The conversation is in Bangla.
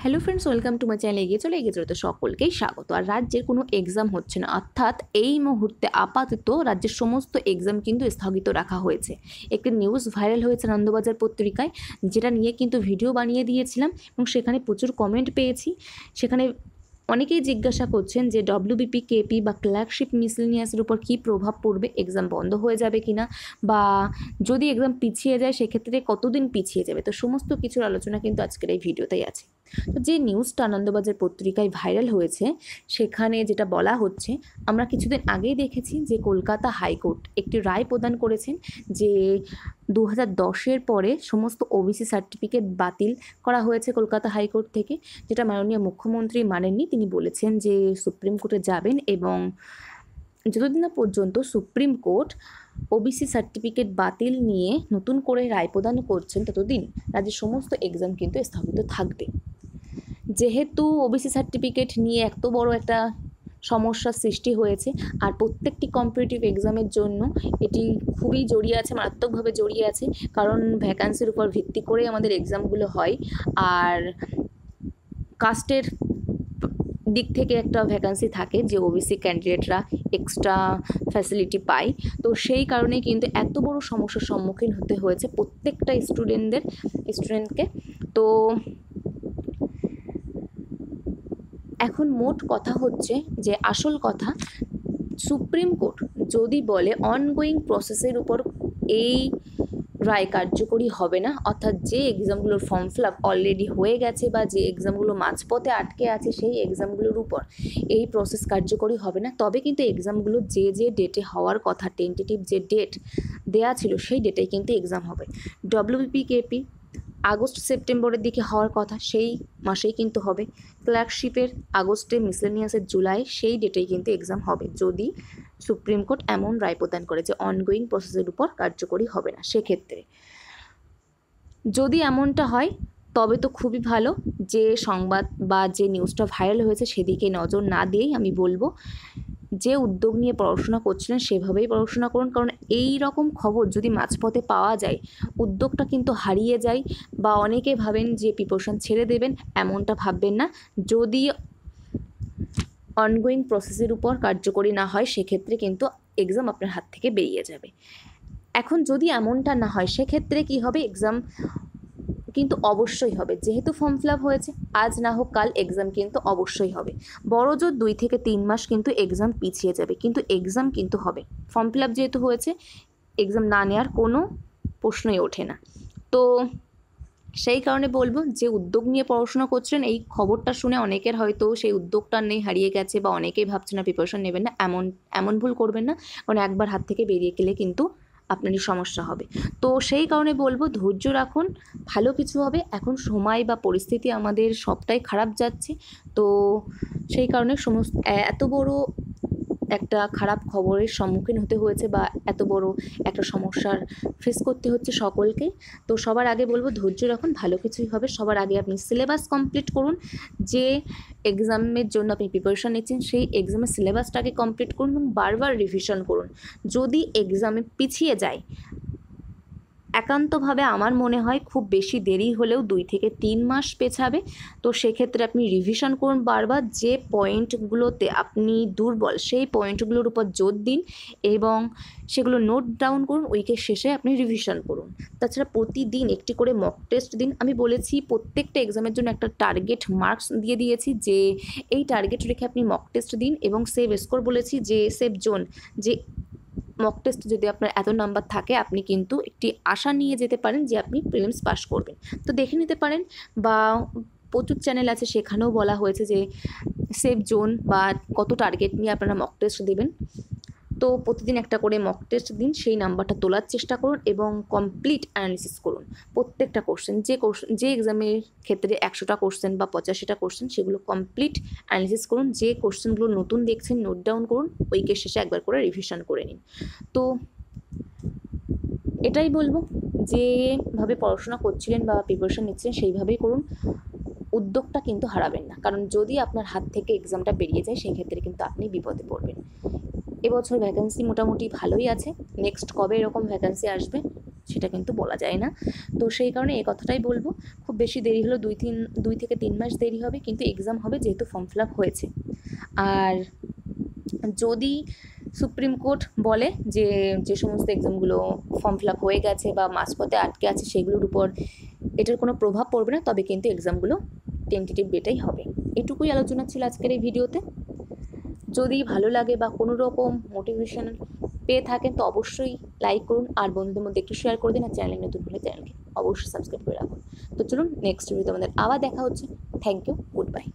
Hello friends, welcome to my channel. এগিয়ে চলে তো সকলকেই স্বাগত। আর রাজ্যের কোনো এক্সাম হচ্ছে না, অর্থাৎ এই মুহূর্তে আপাতত রাজ্যের সমস্ত এক্সাম কিন্তু স্থগিত রাখা হয়েছে। একটি নিউজ ভাইরাল হয়েছে আনন্দবাজার পত্রিকায়, যেটা নিয়ে কিন্তু ভিডিও বানিয়ে দিয়েছিলাম এবং সেখানে প্রচুর কমেন্ট পেয়েছি। সেখানে অনেকেই জিজ্ঞাসা করছেন যে ডব্লিউবিপি, কেপি বা ক্লার্কশিপ মিসেলেনিয়াসের উপর কী প্রভাব পড়বে, এক্সাম বন্ধ হয়ে যাবে কিনা, বা যদি এক্সাম পিছিয়ে যায় সেক্ষেত্রে কতদিন পিছিয়ে যাবে। তো সমস্ত কিছুর আলোচনা কিন্তু আজকের এই ভিডিওতেই আছে। তো যে নিউজটা আনন্দবাজার পত্রিকায় ভাইরাল হয়েছে সেখানে যেটা বলা হচ্ছে, আমরা কিছুদিন আগেই দেখেছি যে কলকাতা হাইকোর্ট একটি রায় প্রদান করেছেন যে 2010-এর পরে সমস্ত ওবিসি সার্টিফিকেট বাতিল করা হয়েছে কলকাতা হাইকোর্ট থেকে, যেটা মাননীয় মুখ্যমন্ত্রী মানেননি। তিনি বলেছেন যে সুপ্রিম কোর্টে যাবেন এবং যতদিন না পর্যন্ত সুপ্রিম কোর্ট ওবিসি সার্টিফিকেট বাতিল নিয়ে নতুন করে রায় প্রদান করছেন ততদিন রাজ্যের সমস্ত এক্সাম কিন্তু স্থগিত থাকবে। যেহেতু ওবিসি সার্টিফিকেট নিয়ে এত বড় একটা সমস্যার সৃষ্টি হয়েছে, আর প্রত্যেকটি কম্পিটিটিভ এক্সামের জন্য এটি খুবই জড়িয়ে আছে, মারাত্মকভাবে জড়িয়ে আছে, কারণ ভ্যাকান্সির উপর ভিত্তি করে আমাদের এক্সামগুলো হয়। আর কাস্টের দিক থেকে একটা ভ্যাকান্সি থাকে যে ওবিসি ক্যান্ডিডেটরা এক্সট্রা ফ্যাসিলিটি পায়। তো সেই কারণে কিন্তু এত বড় সমস্যার সম্মুখীন হতে হয়েছে প্রত্যেকটা স্টুডেন্টকে। তো এখন মোট কথা হচ্ছে যে আসল কথা, সুপ্রিম কোর্ট যদি বলে অনগোয়িং প্রসেসের উপর এই রায় কার্যকরী হবে না, অর্থাৎ যে এক্সামগুলোর ফর্ম ফিল আপ অলরেডি হয়ে গেছে বা যে এক্সামগুলো মাঝপথে আটকে আছে সেই এক্সামগুলোর উপর এই প্রসেস কার্যকরী হবে না, তবে কিন্তু এক্সামগুলো যে ডেটে হওয়ার কথা, টেন্টেটিভ যে ডেট দেয়া ছিল সেই ডেটেই কিন্তু এক্সাম হবে। ডব্লিউবিপি, কেপি আগস্ট সেপ্টেম্বরের দিকে হওয়ার কথা, সেই মাসেই কিন্তু হবে। ক্লার্কশিপের আগস্টে, মিসেলেনিয়াসের জুলাই, সেই ডেটেই কিন্তু এক্সাম হবে যদি সুপ্রিম কোর্ট এমন রায় প্রদান করে যে অনগোয়িং প্রসেসের উপর কার্যকরী হবে না। সেক্ষেত্রে যদি এমনটা হয় তবে তো খুবই ভালো। যে সংবাদ বা যে নিউজটা ভাইরাল হয়েছে সেদিকে নজর না দিয়েই আমি বলবো যে উদ্যোগ নিয়ে পড়াশোনা করছিলেন সেভাবেই পড়াশোনা করুন, কারণ এই রকম খবর যদি মাঝপথে পাওয়া যায় উদ্যোগটা কিন্তু হারিয়ে যায়। বা অনেকে ভাবেন যে প্রিপারেশন ছেড়ে দেবেন, এমনটা ভাববেন না। যদি অনগোয়িং প্রসেসের উপর কার্যকরী না হয় সেক্ষেত্রে কিন্তু এক্সাম আপনার হাত থেকে বেরিয়ে যাবে। এখন যদি এমনটা না হয় সেক্ষেত্রে কি হবে, এক্সাম কিন্তু অবশ্যই হবে। যেহেতু ফর্ম ফিল আপ হয়েছে, আজ না হোক কাল এক্সাম কিন্তু অবশ্যই হবে। বড় জোর 2 থেকে 3 মাস কিন্তু এক্সাম পিছিয়ে যাবে, কিন্তু এক্সাম কিন্তু হবে। ফর্ম ফিল আপ যেহেতু হয়েছে, এক্সাম না নেওয়ার কোনো প্রশ্নই ওঠে না। তো সেই কারণে বলবো যে উদ্যোগ নিয়ে পড়াশোনা করছিলেন, এই খবরটা শুনে অনেকের হয়তো সেই উদ্যোগটা নেই, হারিয়ে গেছে, বা অনেকেই ভাবছে না প্রিপারেশন নেবেন না। এমন ভুল করবেন না, কারণ একবার হাত থেকে বেরিয়ে গেলে কিন্তু আপনারই সমস্যা হবে। তো সেই কারণে বলবো ধৈর্য রাখুন, ভালো কিছু হবে। এখন সময় বা পরিস্থিতি আমাদের সবটাই খারাপ যাচ্ছে, তো সেই কারণে এত বড় একটা খারাপ খবরের সম্মুখীন হতে হয়েছে বা এত বড় একটা সমস্যার ফেস করতে হচ্ছে সকলকে। তো সবার আগে বলবো ধৈর্য রাখুন, ভালো কিছুই হবে। সবার আগে আপনি সিলেবাস কমপ্লিট করুন, যে এক্সামের জন্য আপনি প্রিপারেশান নিচ্ছেন সেই এক্সামের সিলেবাসটাকে কমপ্লিট করুন এবং বারবার রিভিশন করুন। যদি এক্সামে পিছিয়ে যায়, একান্তভাবে আমার মনে হয় খুব বেশি দেরি হলেও 2 থেকে 3 মাস পেছাবে, তো সেক্ষেত্রে আপনি রিভিশন করুন বারবার। যে পয়েন্টগুলোতে আপনি দুর্বল সেই পয়েন্টগুলোর উপর জোর দিন এবং সেগুলো নোট ডাউন করুন। উইকের শেষে আপনি রিভিশন করুন। তাছাড়া প্রতিদিন একটি করে মক টেস্ট দিন। আমি বলেছি প্রত্যেকটা এক্সামের জন্য একটা টার্গেট মার্কস দিয়ে দিয়েছি, যে এই টার্গেট রেখে আপনি মক টেস্ট দিন এবং সেভ স্কোর বলেছি, যে সেভ জোন, যে মক টেস্ট যদি আপনার এত নাম্বার থাকে আপনি কিন্তু একটি আশা নিয়ে যেতে পারেন যে আপনি প্রিলিমস পাস করবেন। তো দেখে নিতে পারেন, বা প্রচুর চ্যানেল আছে সেখানেও বলা হয়েছে যে সেভ জোন বা কত টার্গেট নিয়ে আপনারা মক টেস্ট দেবেন। তো প্রতিদিন একটা করে মক টেস্ট দিন, সেই নাম্বারটা তোলার চেষ্টা করুন এবং কমপ্লিট অ্যানালিসিস করুন প্রত্যেকটা কোশ্চেন। যে এক্সামের ক্ষেত্রে 100টা কোশ্চেন বা 85টা কোশ্চেন, সেগুলো কমপ্লিট অ্যানালিসিস করুন। যে কোশ্চেনগুলো নতুন দেখছেন নোট ডাউন করুন, উইকের শেষে একবার করে রিভিশন করে নিন। তো এটাই বলবো, যেভাবে পড়াশোনা করছিলেন বা প্রিপারেশন নিচ্ছেন সেইভাবেই করুন। উদ্যোগটা কিন্তু হারাবেন না, কারণ যদি আপনার হাত থেকে এক্সামটা বেরিয়ে যায় সেক্ষেত্রে কিন্তু আপনি বিপদে পড়বেন। এবছর ভ্যাকেন্সি মোটামুটি ভালোই আছে, নেক্সট কবে এরকম ভ্যাকেন্সি আসবে সেটা কিন্তু বলা যায় না। তো সেই কারণে এই কথাটাই বলবো, খুব বেশি দেরি হলো 2 থেকে 3 মাস দেরি হবে, কিন্তু এক্সাম হবে যেহেতু ফর্ম ফিল আপ হয়েছে। আর যদি সুপ্রিম কোর্ট বলে যে যে সমস্ত এক্সামগুলো ফর্ম ফিল আপ হয়ে গেছে বা মাঝপথে আটকে আছে সেগুলোর উপর এটার কোনো প্রভাব পড়বে না, তবে কিন্তু এক্সামগুলো টেন্টেটিভ ডেটেই হবে। এটুকুই আলোচনা ছিল আজকের এই ভিডিওতে। যদি ভালো লাগে বা কোনো রকম মোটিভেশন পেয়ে থাকেন তো অবশ্যই লাইক করুন, আর বন্ধুদের মধ্যে একটু শেয়ার করে দিন, আর চ্যানেলে নতুন হলে চ্যানেলকে অবশ্যই সাবস্ক্রাইব করে রাখুন। তো চলুন নেক্সট ভিডিওতে আমাদের আবার দেখা হচ্ছে। Thank you, good bye.